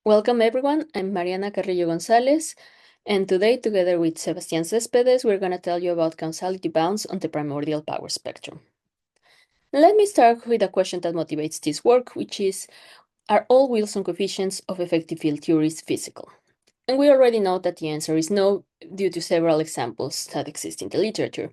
Welcome everyone, I'm Mariana Carrillo Gonzalez, and today together with Sebastian Cespedes, we're going to tell you about causality bounds on the primordial power spectrum. Let me start with a question that motivates this work, which is, are all Wilson coefficients of effective field theories physical? And we already know that the answer is no, due to several examples that exist in the literature.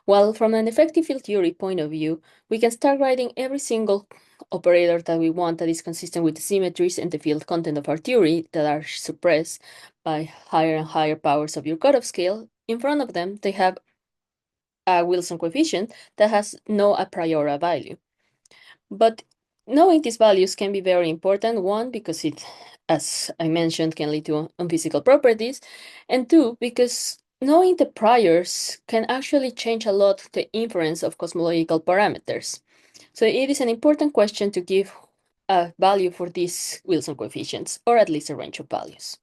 While from an effective field theory point of view, we can start writing every single operator that we want that is consistent with the symmetries and the field content of our theory that are suppressed by higher and higher powers of your cutoff scale. In front of them, they have a Wilson coefficient that has no a priori value. But knowing these values can be very important, one, because it, as I mentioned, can lead to unphysical properties, and two, because knowing the priors can actually change a lot the inference of cosmological parameters. So it is an important question to give a value for these Wilson coefficients, or at least a range of values.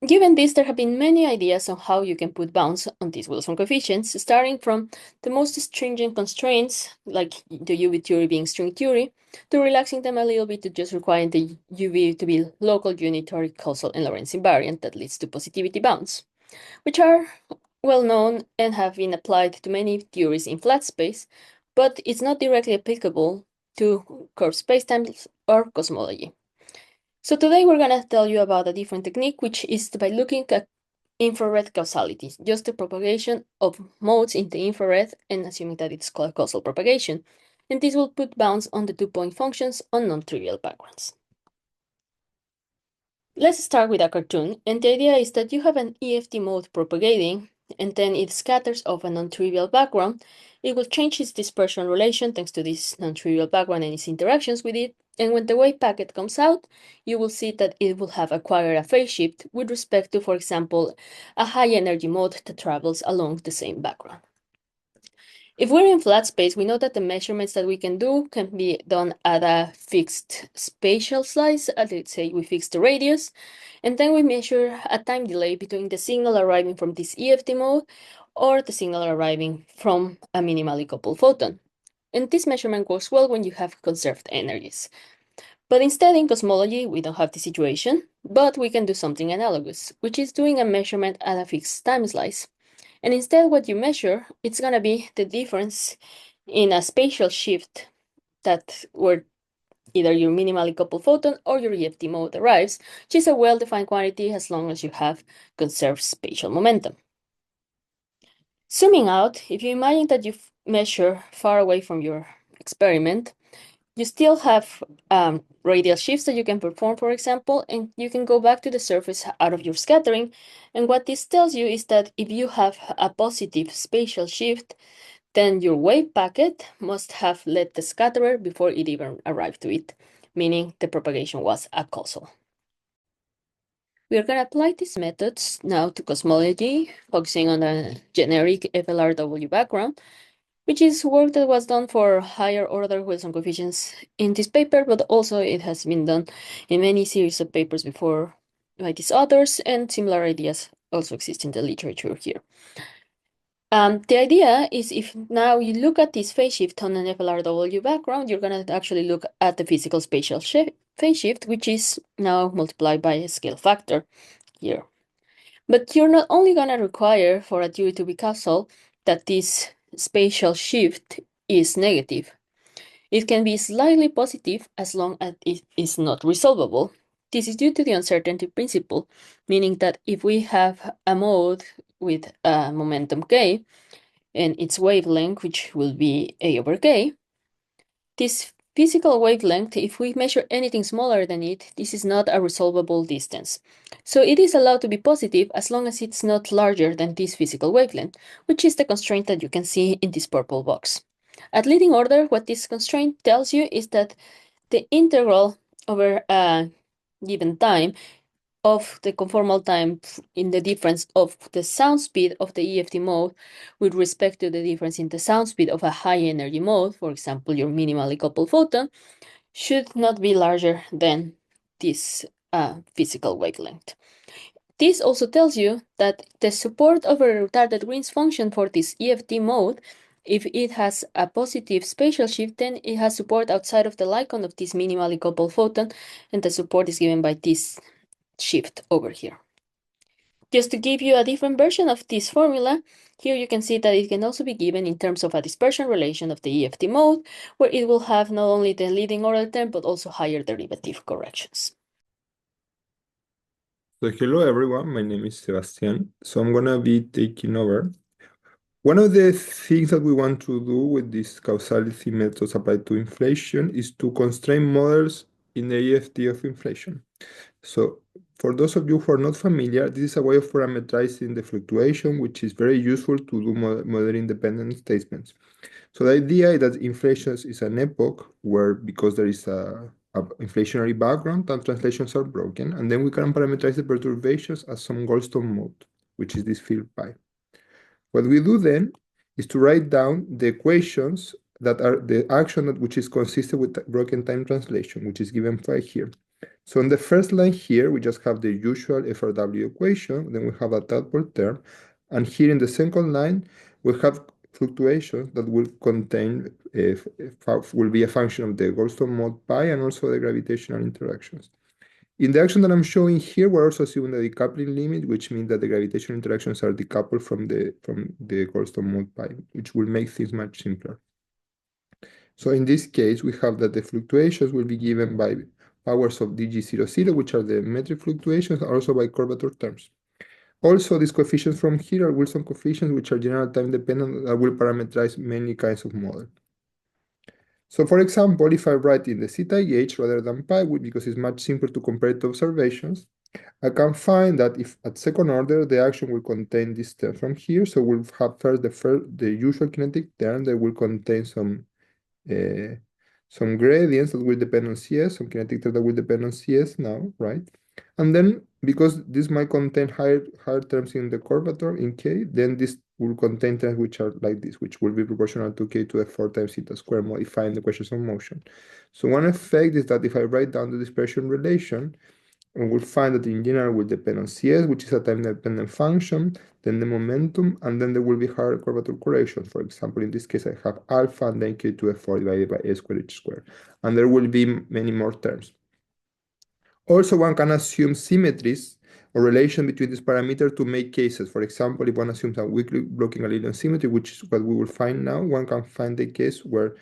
Given this, there have been many ideas on how you can put bounds on these Wilson coefficients, starting from the most stringent constraints, like the UV theory being string theory, to relaxing them a little bit to just requiring the UV to be local, unitary, causal, and Lorentz invariant that leads to positivity bounds, which are well known and have been applied to many theories in flat space, but it's not directly applicable to curved spacetimes or cosmology. So today we're going to tell you about a different technique, which is by looking at infrared causality, just the propagation of modes in the infrared and assuming that it's called causal propagation. And this will put bounds on the 2-point functions on non-trivial backgrounds. Let's start with a cartoon, and the idea is that you have an EFT mode propagating, and then it scatters off a non-trivial background. It will change its dispersion relation thanks to this non-trivial background and its interactions with it, and when the wave packet comes out, you will see that it will have acquired a phase shift with respect to, for example, a high-energy mode that travels along the same background. If we're in flat space, we know that the measurements that we can do can be done at a fixed spatial slice. Let's say we fix the radius, and then we measure a time delay between the signal arriving from this EFT mode or the signal arriving from a minimally coupled photon. And this measurement works well when you have conserved energies. But instead, in cosmology, we don't have the situation, but we can do something analogous, which is doing a measurement at a fixed time slice. And instead, what you measure, it's going to be the difference in a spatial shift that where either your minimally coupled photon or your EFT mode arrives, which is a well-defined quantity as long as you have conserved spatial momentum. Zooming out, if you imagine that you measure far away from your experiment, you still have radial shifts that you can perform, for example, and you can go back to the surface out of your scattering. And what this tells you is that if you have a positive spatial shift, then your wave packet must have left the scatterer before it even arrived to it, meaning the propagation was acausal. We are going to apply these methods now to cosmology, focusing on a generic FLRW background, which is work that was done for higher order Wilson coefficients in this paper, but also it has been done in many series of papers before by these authors, and similar ideas also exist in the literature here. The idea is if now you look at this phase shift on an FLRW background, you're going to actually look at the physical spatial phase shift, which is now multiplied by a scale factor here. But you're not only going to require for a theory to be causal that this spatial shift is negative. It can be slightly positive as long as it is not resolvable. This is due to the uncertainty principle, meaning that if we have a mode with a momentum k and its wavelength, which will be a over k, this physical wavelength, if we measure anything smaller than it, this is not a resolvable distance. So it is allowed to be positive as long as it's not larger than this physical wavelength, which is the constraint that you can see in this purple box. At leading order, what this constraint tells you is that the integral over a given time of the conformal time in the difference of the sound speed of the EFT mode with respect to the difference in the sound speed of a high energy mode, for example, your minimally coupled photon, should not be larger than this physical wavelength. This also tells you that the support over retarded Green's function for this EFT mode If it has a positive spatial shift, then it has support outside of the lightcone of this minimally coupled photon, and the support is given by this shift over here. Just to give you a different version of this formula, here you can see that it can also be given in terms of a dispersion relation of the EFT mode, where it will have not only the leading order term, but also higher derivative corrections. So hello everyone, my name is Sebastian. So I'm gonna be taking over. One of the things that we want to do with these causality methods applied to inflation is to constrain models in the EFT of inflation. So for those of you who are not familiar, this is a way of parameterizing the fluctuation, which is very useful to do model-independent statements. So the idea is that inflation is an epoch where, because there is a inflationary background, and translations are broken, and then we can parameterize the perturbations as some Goldstone mode, which is this field pi. What we do then is to write down the equations that are the action which is consistent with broken time translation, which is given by here. So on the first line here, we just have the usual FRW equation, then we have a tadpole term, and here in the second line, we have fluctuations that will contain, will be a function of the Goldstone mode pi and also the gravitational interactions. In the action that I'm showing here, we're also assuming the decoupling limit, which means that the gravitational interactions are decoupled from the Goldstone mode pi, which will make things much simpler. So in this case, we have that the fluctuations will be given by powers of dg00, which are the metric fluctuations, also by curvature terms. Also, these coefficients from here are Wilson coefficients, which are general time dependent, that will parameterize many kinds of models. So for example, if I write in the theta h rather than pi, because it's much simpler to compare to observations, I can find that if at second order, the action will contain this term from here. So we'll have first the usual kinetic term that will contain some gradients that will depend on CS, some kinetic term that will depend on CS now, right? And then because this might contain higher terms in the curvature in K, then this will contain terms which are like this, which will be proportional to K to the 4 times theta square, modifying the equations of motion. So one effect is that if I write down the dispersion relation, and we'll find that in general will depend on CS, which is a time-dependent function, then the momentum, and then there will be higher curvature corrections. For example, in this case, I have alpha and then K to the 4 divided by A squared H squared. And there will be many more terms. Also, one can assume symmetries or relation between this parameter to make cases. For example, if one assumes a weakly blocking Galilean symmetry, which is what we will find now, one can find a case where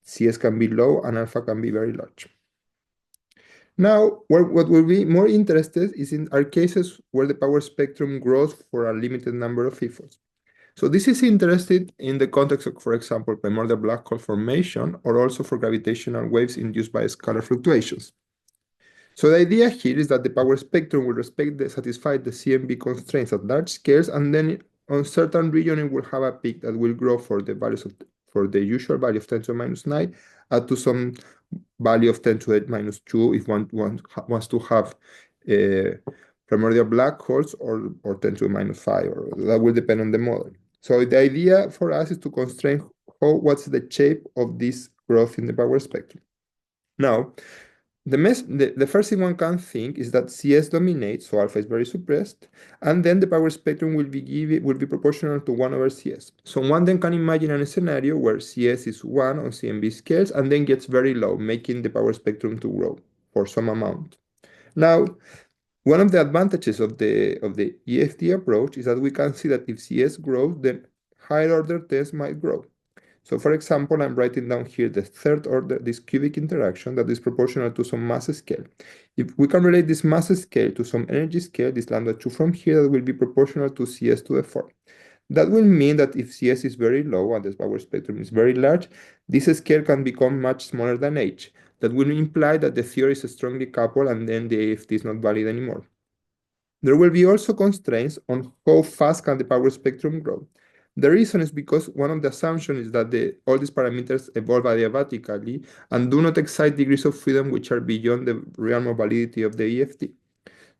CS can be low and alpha can be very large. Now, what will be more interested is in our cases where the power spectrum grows for a limited number of efforts. So this is interested in the context of, for example, primordial black hole formation, or also for gravitational waves induced by scalar fluctuations. So the idea here is that the power spectrum will satisfy the CMB constraints at large scales, and then on certain region it will have a peak that will grow for the values for the usual value of 10 to the minus 9 up to some value of 10 to the minus 2 if one wants to have primordial black holes, or 10 to the minus 5, or that will depend on the model. So the idea for us is to constrain what's the shape of this growth in the power spectrum. Now, the first thing one can think is that CS dominates, so alpha is very suppressed, and then the power spectrum will be proportional to 1 over CS. So one then can imagine a scenario where CS is 1 on CMB scales and then gets very low, making the power spectrum to grow for some amount. Now, one of the advantages of the EFT approach is that we can see that if CS grows, then higher order tests might grow. So for example, I'm writing down here the third order, this cubic interaction that is proportional to some mass scale. If we can relate this mass scale to some energy scale, this lambda 2 from here, that will be proportional to CS to the 4. That will mean that if CS is very low and the power spectrum is very large, this scale can become much smaller than H. That will imply that the theory is strongly coupled and then the EFT is not valid anymore. There will be also constraints on how fast can the power spectrum grow. The reason is because one of the assumptions is that all these parameters evolve adiabatically and do not excite degrees of freedom which are beyond the realm of validity of the EFT.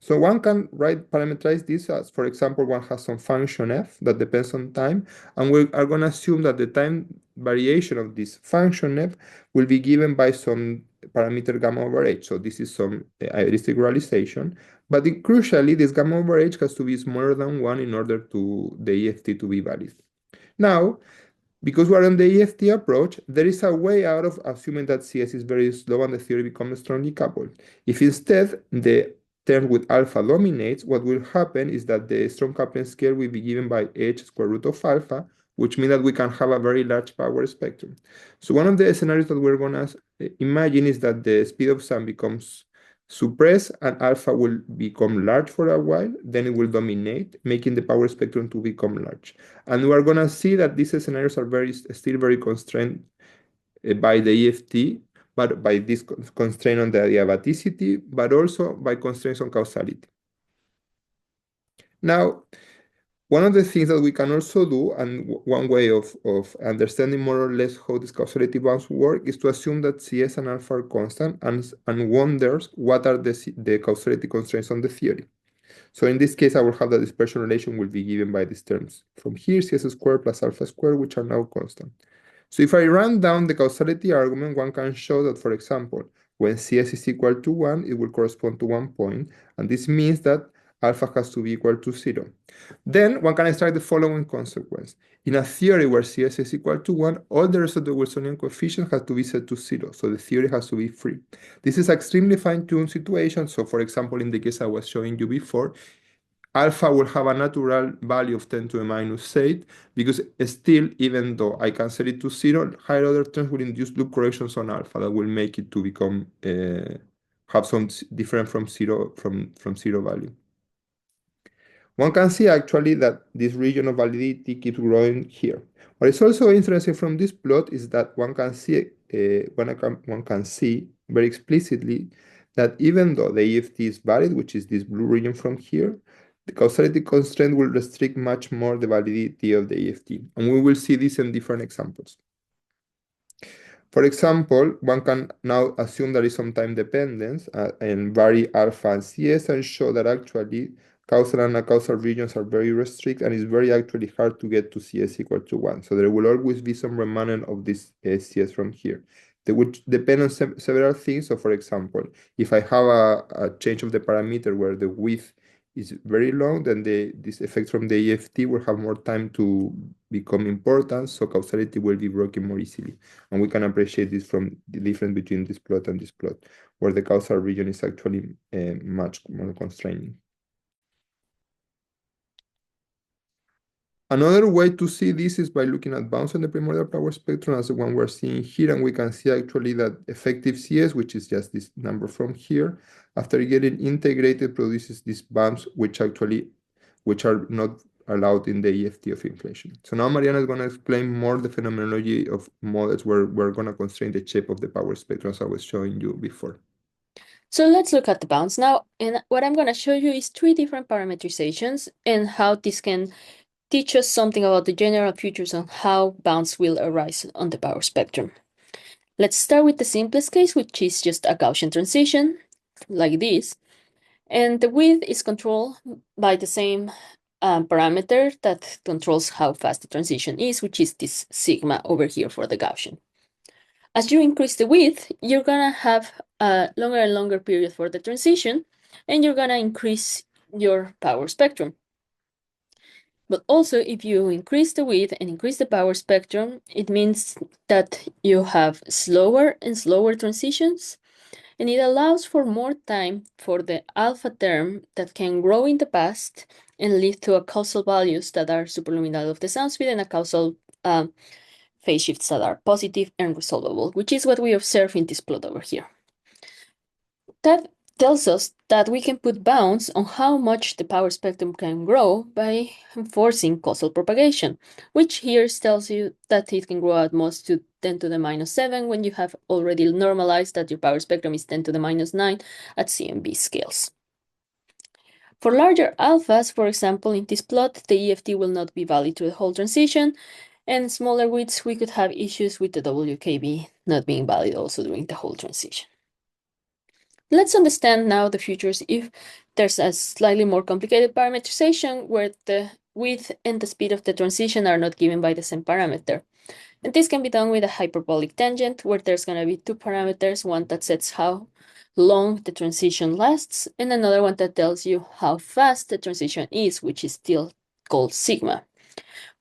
So one can parameterize this as, for example, one has some function f that depends on time, and we are going to assume that the time variation of this function f will be given by some parameter gamma over h. So this is some heuristic realization, but crucially, this gamma over h has to be smaller than 1 in order to the EFT to be valid. Now, Because we're on the EFT approach, there is a way out of assuming that CS is very slow and the theory becomes strongly coupled. If instead the term with alpha dominates, what will happen is that the strong coupling scale will be given by h square root of alpha, which means that we can have a very large power spectrum. So one of the scenarios that we're going to imagine is that the speed of sound becomes suppressed and alpha will become large for a while, then it will dominate, making the power spectrum to become large. And we are going to see that these scenarios are still very constrained by the EFT, but by this constraint on the adiabaticity, but also by constraints on causality. Now, one of the things that we can also do, and one way of understanding more or less how these causality bounds work, is to assume that CS and alpha are constant and wonders what are the causality constraints on the theory. So in this case, I will have the dispersion relation will be given by these terms. From here, CS squared plus alpha squared, which are now constant. So if I run down the causality argument, one can show that, for example, when CS is equal to 1, it will correspond to 1 point, and this means that alpha has to be equal to 0. Then one can extract the following consequence. In a theory where CS is equal to 1, all the rest of the Wilsonian coefficients have to be set to 0, so the theory has to be free. This is extremely fine-tuned situation, so for example, in the case I was showing you before, alpha will have a natural value of 10 to the minus 8, because still, even though I can set it to 0, higher order terms will induce loop corrections on alpha that will make it to become have some different from 0 value. One can see actually that this region of validity keeps growing here. What is also interesting from this plot is that one can see very explicitly that even though the EFT is valid, which is this blue region from here, the causality constraint will restrict much more the validity of the EFT. And we will see this in different examples. For example, one can now assume there is some time dependence and vary alpha and CS and show that actually causal and acausal regions are very restricted and it's very actually hard to get to CS equal to 1. So there will always be some remnant of this CS from here. They would depend on several things. So for example, if I have a change of the parameter where the width is very long, then this effect from the EFT will have more time to become important, so causality will be broken more easily. And we can appreciate this from the difference between this plot and this plot, where the causal region is actually much more constraining. Another way to see this is by looking at bounds on the primordial power spectrum as the one we're seeing here, and we can see actually that effective CS, which is just this number from here, after getting integrated, produces these bounds which are not allowed in the EFT of inflation. So now Mariana is going to explain more the phenomenology of models where we're going to constrain the shape of the power spectrum as I was showing you before. So let's look at the bounds now. And what I'm going to show you is 3 different parametrizations and how this can teach us something about the general features on how bounds will arise on the power spectrum. Let's start with the simplest case, which is just a Gaussian transition, like this. And the width is controlled by the same parameter that controls how fast the transition is, which is this sigma over here for the Gaussian. As you increase the width, you're gonna have a longer and longer period for the transition, and you're gonna increase your power spectrum. But also, if you increase the width and increase the power spectrum, it means that you have slower and slower transitions, and it allows for more time for the alpha term that can grow in the past and lead to a causal values that are superluminal of the sound speed and a causal phase shifts that are positive and resolvable, which is what we observe in this plot over here. That tells us that we can put bounds on how much the power spectrum can grow by enforcing causal propagation, which here tells you that it can grow at most to 10 to the minus 7 when you have already normalized that your power spectrum is 10 to the minus 9 at CMB scales. For larger alphas, for example, in this plot, the EFT will not be valid to the whole transition, and smaller widths, we could have issues with the WKB not being valid also during the whole transition. Let's understand now the features if there's a slightly more complicated parameterization where the width and the speed of the transition are not given by the same parameter. And this can be done with a hyperbolic tangent where there's going to be 2 parameters, one that sets how long the transition lasts, and another one that tells you how fast the transition is, which is still called sigma.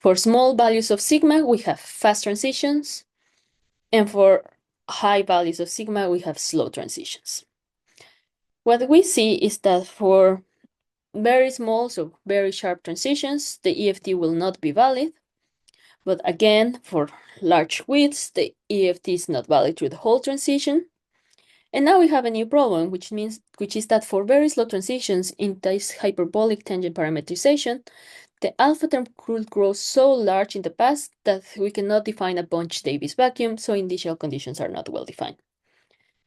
For small values of sigma, we have fast transitions, and for high values of sigma, we have slow transitions. What we see is that for very small, so very sharp transitions, the EFT will not be valid. But again, for large widths, the EFT is not valid through the whole transition. And now we have a new problem, which is that for very slow transitions in this hyperbolic tangent parametrization, the alpha term could grow so large in the past that we cannot define a Bunch-Davies vacuum, so initial conditions are not well defined.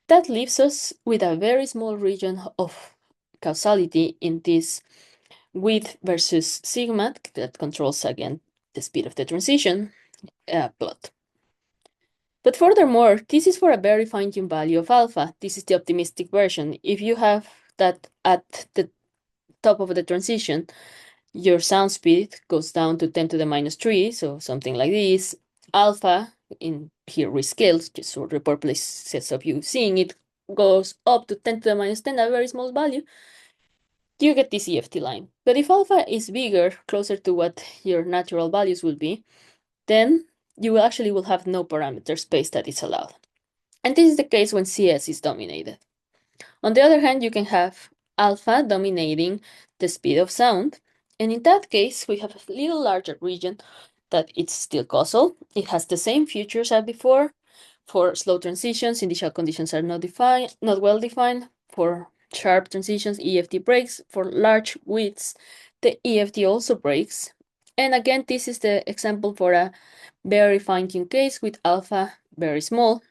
That leaves us with a very small region of causality in this width versus sigma that controls, again, the speed of the transition plot. But furthermore, this is for a very fine-tuned value of alpha. This is the optimistic version. If you have that at the top of the transition, your sound speed goes down to 10 to the minus 3, so something like this. Alpha, in here rescaled, just for the purposes of you seeing it, goes up to 10 to the minus 10, a very small value. You get this EFT line. But if alpha is bigger, closer to what your natural values will be, then you actually will have no parameter space that is allowed. And this is the case when CS is dominated. On the other hand, you can have alpha dominating the speed of sound. And in that case, we have a little larger region that it's still causal. It has the same features as before. For slow transitions, initial conditions are not well defined. For sharp transitions, EFT breaks. For large widths, the EFT also breaks. And again, this is the example for a very fine-tuned case with alpha very small.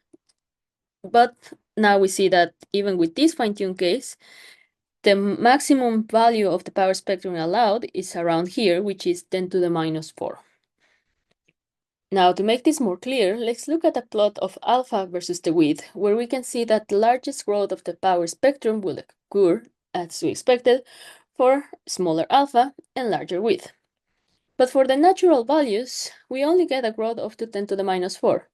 But now we see that even with this fine-tuned case, the maximum value of the power spectrum allowed is around here, which is 10 to the minus 4. Now, to make this more clear, let's look at a plot of alpha versus the width, where we can see that the largest growth of the power spectrum will occur, as we expected, for smaller alpha and larger width. But for the natural values, we only get a growth of 10 to the minus 4.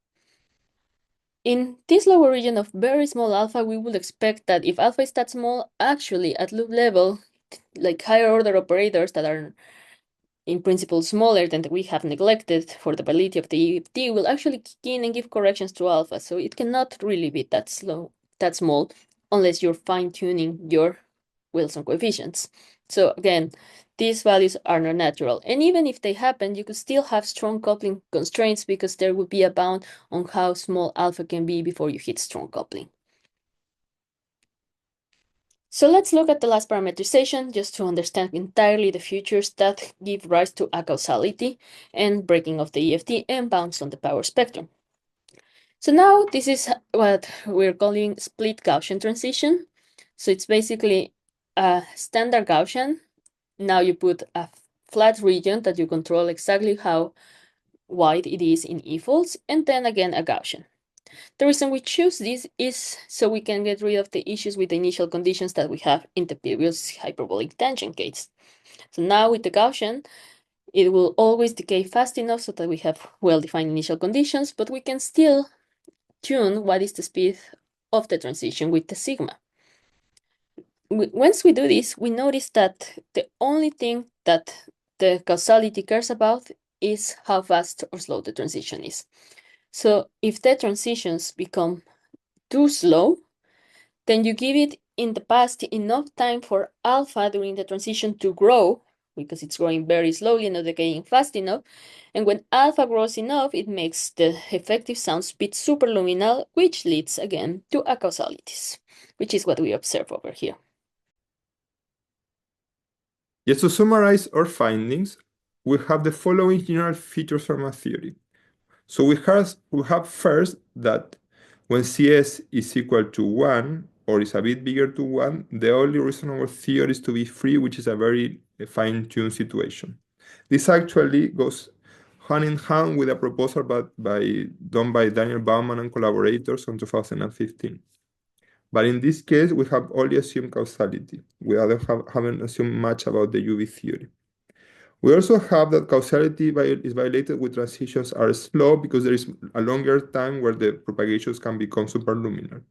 In this lower region of very small alpha, we would expect that if alpha is that small, actually at loop level, like higher order operators that are in principle smaller than we have neglected for the validity of the EFT will actually kick in and give corrections to alpha. So it cannot really be that small, unless you're fine-tuning your Wilson coefficients. So again, these values are not natural. And even if they happen, you could still have strong coupling constraints because there would be a bound on how small alpha can be before you hit strong coupling. So let's look at the last parameterization just to understand entirely the features that give rise to acausality and breaking of the EFT and bounds on the power spectrum. So now this is what we're calling split Gaussian transition. So it's basically a standard Gaussian. Now you put a flat region that you control exactly how wide it is in e-folds, and then again a Gaussian. The reason we choose this is so we can get rid of the issues with the initial conditions that we have in the previous hyperbolic tangent case. So now with the Gaussian, it will always decay fast enough so that we have well-defined initial conditions, but we can still tune what is the speed of the transition with the sigma. Once we do this, we notice that the only thing that the causality cares about is how fast or slow the transition is. So if the transitions become too slow, then you give it in the past enough time for alpha during the transition to grow, because it's growing very slowly, not decaying fast enough. And when alpha grows enough, it makes the effective sound speed superluminal, which leads again to acausalities, which is what we observe over here. Just to summarize our findings, we have the following general features from a theory. So we have first that when CS is equal to 1 or is a bit bigger to 1, the only reasonable theory is to be free, which is a very fine-tuned situation. This actually goes hand in hand with a proposal done by Daniel Bauman and collaborators in 2015. But in this case, we have only assumed causality. We haven't assumed much about the UV theory. We also have that causality is violated when transitions are slow because there is a longer time where the propagations can become superluminal.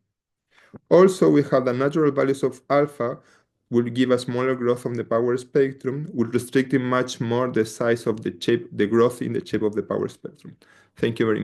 Also, we have the natural values of alpha will give a smaller growth on the power spectrum, will restricting much more the size of the shape, the growth in the shape of the power spectrum. Thank you very much.